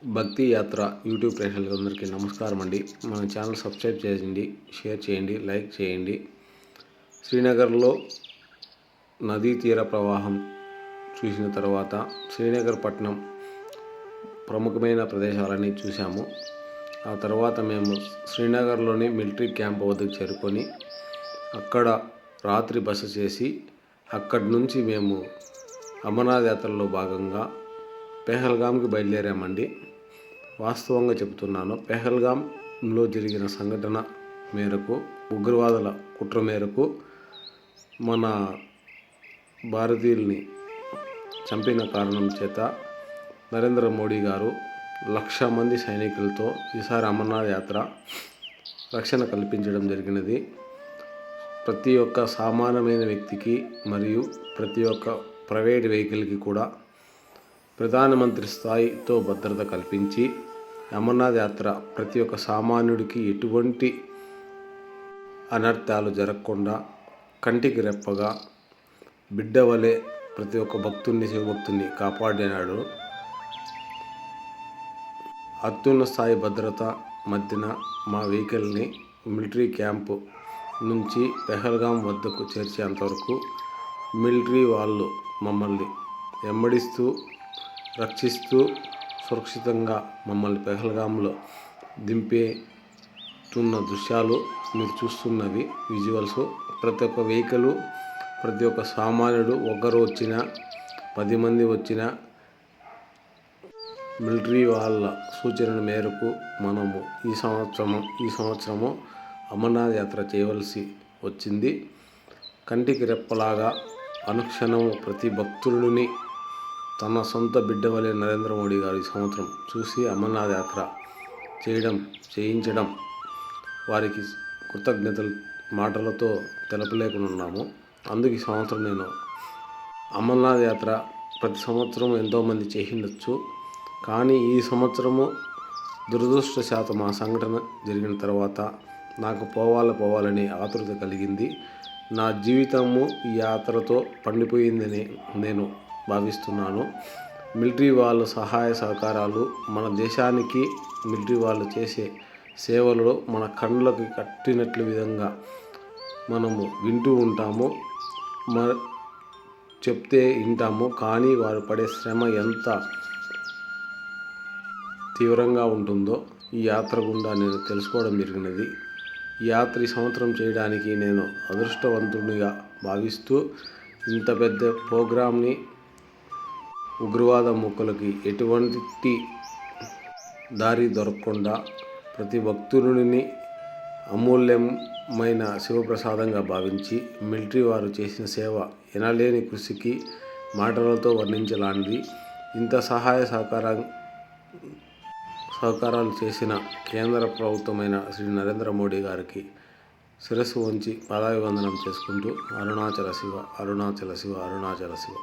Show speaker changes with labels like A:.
A: భక్తి యాత్ర యూట్యూబ్ ప్రేక్షకులందరికీ నమస్కారం అండి. మన ఛానల్ సబ్స్క్రైబ్ చేయండి, షేర్ చేయండి, లైక్ చేయండి. శ్రీనగర్లో నదీ తీర ప్రవాహం చూసిన తర్వాత శ్రీనగర్ పట్టణం ప్రముఖమైన ప్రదేశాలని చూసాము. ఆ తర్వాత మేము శ్రీనగర్లోని మిలిటరీ క్యాంప్ వద్దకు చేరుకొని అక్కడ రాత్రి బస చేసి అక్కడి నుంచి మేము అమర్నాథ్ యాత్రలో భాగంగా పెహల్గామ్కి బయలుదేరామండి. వాస్తవంగా చెబుతున్నాను, పెహల్గాంలో జరిగిన సంఘటన మేరకు, ఉగ్రవాదుల కుట్ర మేరకు మన భారతీయుల్ని చంపిన కారణం చేత నరేంద్ర మోడీ గారు 1,00,000 మంది సైనికులతో ఈసారి అమర్నాథ్ యాత్ర రక్షణ కల్పించడం జరిగినది. ప్రతి ఒక్క సామాన్యమైన వ్యక్తికి మరియు ప్రతి ఒక్క ప్రైవేట్ వెహికల్కి కూడా ప్రధానమంత్రి స్థాయితో భద్రత కల్పించి అమర్నాథ్ యాత్ర ప్రతి ఒక్క సామాన్యుడికి ఎటువంటి అనర్థాలు జరగకుండా కంటికి రెప్పగా బిడ్డ వలె ప్రతి ఒక్క భక్తుడిని, శివభక్తుని కాపాడినాడు. అత్యున్నత స్థాయి భద్రత మధ్యన మా వెహికల్ని మిలిటరీ క్యాంపు నుంచి పెహల్గాం వద్దకు చేర్చేంతవరకు మిలిటరీ వాళ్ళు మమ్మల్ని వెంబడిస్తూ రక్షిస్తూ సురక్షితంగా మమ్మల్ని పెహల్గాంలో దింపేస్తున్న దృశ్యాలు మీరు చూస్తున్నవి విజువల్స్. ప్రతి ఒక్క వెహికల్, ప్రతి ఒక్క సామాన్యుడు, ఒకరు వచ్చినా 10 మంది వచ్చినా మిలిటరీ వాళ్ళ సూచన మేరకు మనము ఈ సంవత్సరము అమర్నాథ్ యాత్ర చేయవలసి వచ్చింది. కంటికి రెప్పలాగా అనుక్షణము ప్రతి భక్తుడిని తన సొంత బిడ్డ వలె నరేంద్ర మోడీ గారు ఈ సంవత్సరం చూసి అమర్నాథ్ యాత్ర చేయించడం వారికి కృతజ్ఞతలు మాటలతో తెలపలేకున్నాము. అందుకు ఈ సంవత్సరం నేను అమర్నాథ్ యాత్ర ప్రతి సంవత్సరం ఎంతోమంది చేయిండొచ్చు, కానీ ఈ సంవత్సరము దురదృష్టశాతం ఆ సంఘటన జరిగిన తర్వాత నాకు పోవాలని ఆతృత కలిగింది. నా జీవితము ఈ యాత్రతో పండిపోయిందని నేను భావిస్తున్నాను. మిలిటరీ వాళ్ళ సహాయ సహకారాలు, మన దేశానికి మిలిటరీ వాళ్ళు చేసే సేవలు మన కళ్ళకి కట్టినట్లు విధంగా మనము వింటూ ఉంటాము, చెప్తే వింటాము. కానీ వారు పడే శ్రమ ఎంత తీవ్రంగా ఉంటుందో ఈ యాత్ర గుండా నేను తెలుసుకోవడం జరిగినది. ఈ యాత్ర ఈ సంవత్సరం చేయడానికి నేను అదృష్టవంతునిగా భావిస్తూ ఇంత పెద్ద ప్రోగ్రామ్ని ఉగ్రవాద ముక్కలకి ఎటువంటి దారి దొరకకుండా ప్రతి భక్తుడిని అమూల్యమైన శివప్రసాదంగా భావించి మిలిటరీ వారు చేసిన సేవ ఎనలేని కృషికి మాటలతో వర్ణించలాంటిది. ఇంత సహకారాలు చేసిన కేంద్ర ప్రభుత్వమైన శ్రీ నరేంద్ర మోడీ గారికి శిరస్సు వంచి పాదాభివందనం చేసుకుంటూ అరుణాచల శివ, అరుణాచల శివ, అరుణాచల శివ.